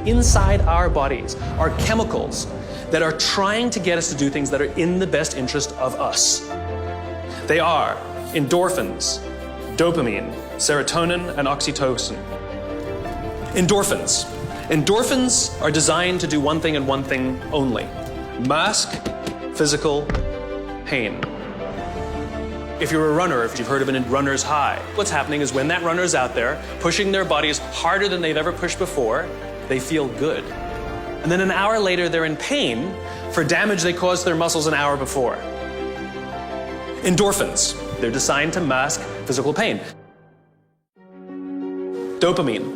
Inside our bodies are chemicals that are trying to get us to do things that are in the best interest of us. They are endorphins, dopamine, serotonin, and oxytocin. Endorphins. Endorphins are designed to do one thing and one thing only: mask physical pain. If you're a runner, if you've heard of a runner's high, what's happening is when that runner's out there pushing their bodies harder than they've ever pushed before, they feel good. And then an hour later, they're in pain for damage they caused their muscles an hour before. Endorphins. They're designed to mask physical pain. Dopamine.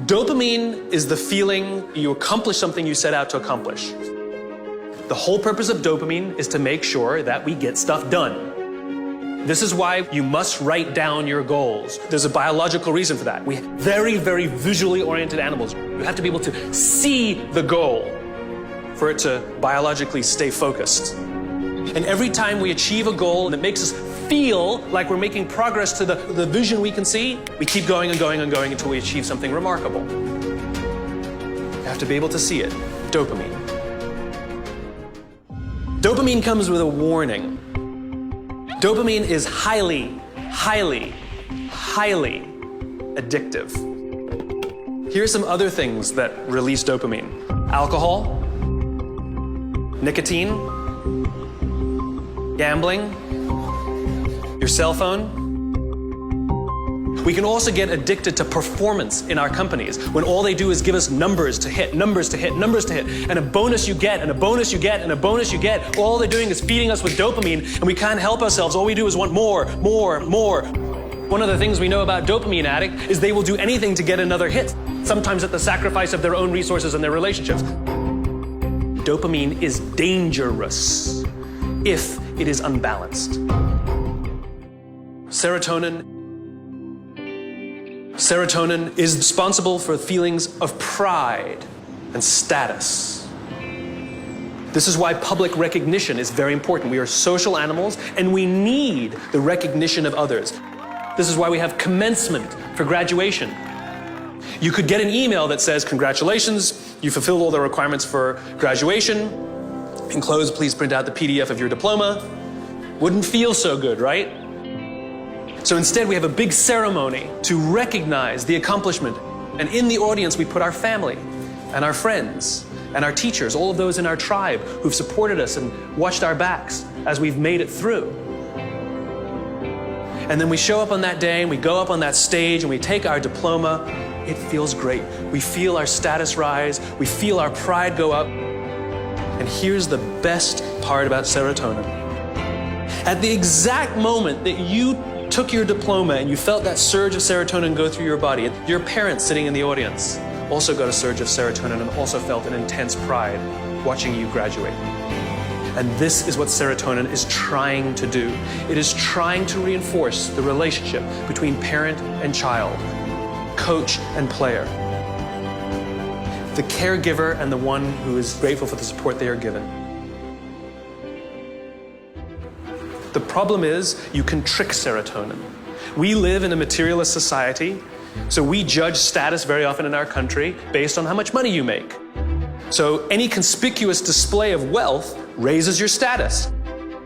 Dopamine is the feeling you accomplish something you set out to accomplish. The whole purpose of dopamine is to make sure that we get stuff done. This is why you must write down your goals. There's a biological reason for that. We're very, very visually oriented animals. You have to be able to see the goal for it to biologically stay focused. And every time we achieve a goal that makes us feel like we're making progress to the vision we can see, we keep going and going and going until we achieve something remarkable. You have to be able to see it. Dopamine. Dopamine comes with a warning. Dopamine is highly, highly, highly addictive. Here are some other things that release dopamine: alcohol, nicotine, gambling, your cell phone. We can also get addicted to performance in our companies when all they do is give us numbers to hit, numbers to hit, numbers to hit, and a bonus you get, and a bonus you get, and a bonus you get. All they're doing is feeding us with dopamine, and we can't help ourselves. All we do is want more, more, more. One of the things we know about dopamine addicts is they will do anything to get another hit, sometimes at the sacrifice of their own resources and their relationships. Dopamine is dangerous if it is unbalanced. Serotonin is responsible for feelings of pride and status. This is why public recognition is very important. We are social animals, and we need the recognition of others. This is why we have commencement for graduation. You could get an email that says, "Congratulations, you fulfilled all the requirements for graduation. Enclosed, please print out the PDF of your diploma." Wouldn't feel so good, right? So instead, we have a big ceremony to recognize the accomplishment. And in the audience, we put our family and our friends and our teachers, all of those in our tribe who've supported us and watched our backs as we've made it through. And then we show up on that day and we go up on that stage and we take our diploma. It feels great. We feel our status rise. We feel our pride go up. And here's the best part about serotonin. At the exact moment that you took your diploma and you felt that surge of serotonin go through your body, your parents sitting in the audience also got a surge of serotonin and also felt an intense pride watching you graduate. And this is what serotonin is trying to do. It is trying to reinforce the relationship between parent and child, coach and player, the caregiver and the one who is grateful for the support they are given. The problem is you can trick serotonin. We live in a materialist society, so we judge status very often in our country based on how much money you make. So any conspicuous display of wealth raises your status.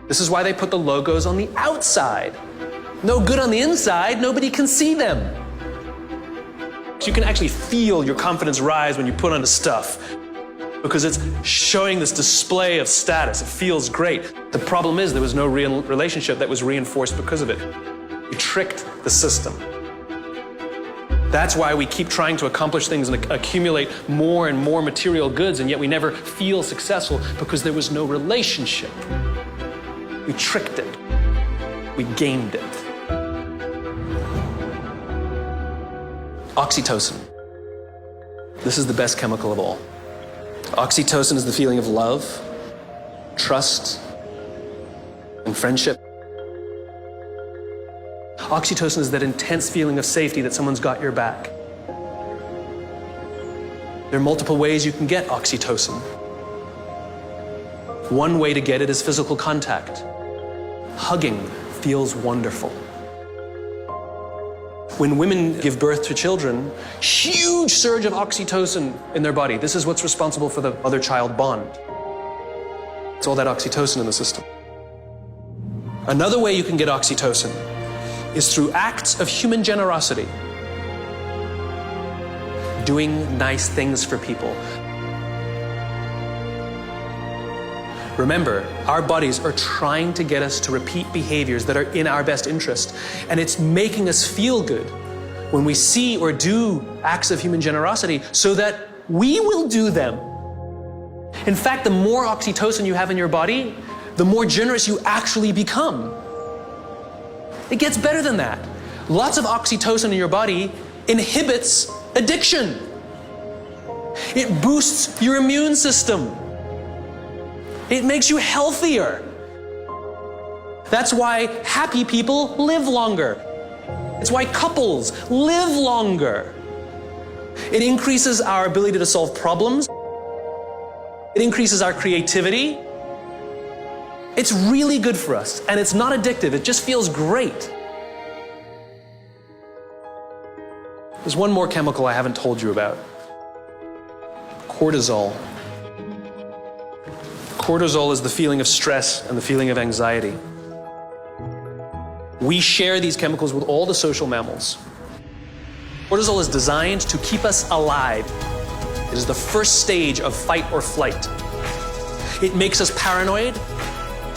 This is why they put the logos on the outside. No good on the inside, nobody can see them. So you can actually feel your confidence rise when you put on the stuff, because it's showing this display of status. It feels great. The problem is there was no real relationship that was reinforced because of it. We tricked the system. That's why we keep trying to accomplish things and accumulate more and more material goods, and yet we never feel successful because there was no relationship. We tricked it. We gamed it. Oxytocin. This is the best chemical of all. Oxytocin is the feeling of love, trust, and friendship. Oxytocin is that intense feeling of safety that someone's got your back. There are multiple ways you can get oxytocin. One way to get it is physical contact. Hugging feels wonderful. When women give birth to children, huge surge of oxytocin in their body. This is what's responsible for the mother-child bond. It's all that oxytocin in the system. Another way you can get oxytocin is through acts of human generosity. Doing nice things for people. Remember, our bodies are trying to get us to repeat behaviors that are in our best interest. And it's making us feel good when we see or do acts of human generosity so that we will do them. In fact, the more oxytocin you have in your body, the more generous you actually become. It gets better than that. Lots of oxytocin in your body inhibits addiction. It boosts your immune system. It makes you healthier. That's why happy people live longer. It's why couples live longer. It increases our ability to solve problems. It increases our creativity. It's really good for us, and it's not addictive. It just feels great. There's one more chemical I haven't told you about. Cortisol. Cortisol is the feeling of stress and the feeling of anxiety. We share these chemicals with all the social mammals. Cortisol is designed to keep us alive. It is the first stage of fight or flight. It makes us paranoid.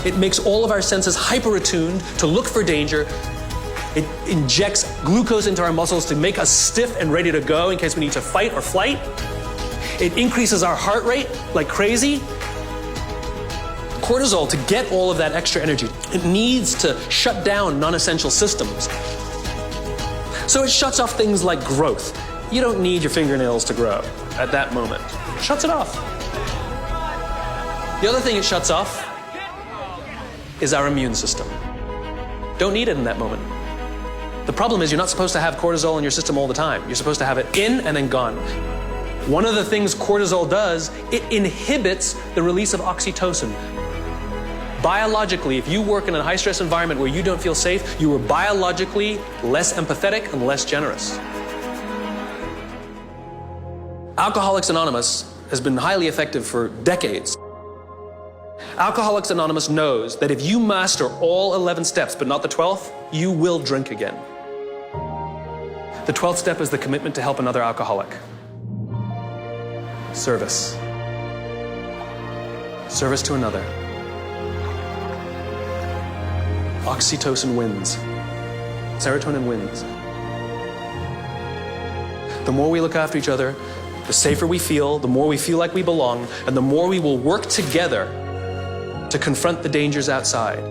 It makes all of our senses hyper-attuned to look for danger. It injects glucose into our muscles to make us stiff and ready to go in case we need to fight or flight. It increases our heart rate like crazy. Cortisol, to get all of that extra energy, it needs to shut down non-essential systems. So it shuts off things like growth. You don't need your fingernails to grow at that moment. It shuts it off. The other thing it shuts off is our immune system. Don't need it in that moment. The problem is you're not supposed to have cortisol in your system all the time. You're supposed to have it in and then gone. One of the things cortisol does, it inhibits the release of oxytocin. Biologically, if you work in a high-stress environment where you don't feel safe, you are biologically less empathetic and less generous. Alcoholics Anonymous has been highly effective for decades. Alcoholics Anonymous knows that if you master all 11 steps, but not the 12th, you will drink again. The 12th step is the commitment to help another alcoholic. Service. Service to another. Oxytocin wins. Serotonin wins. The more we look after each other, the safer we feel, the more we feel like we belong, and the more we will work together to confront the dangers outside.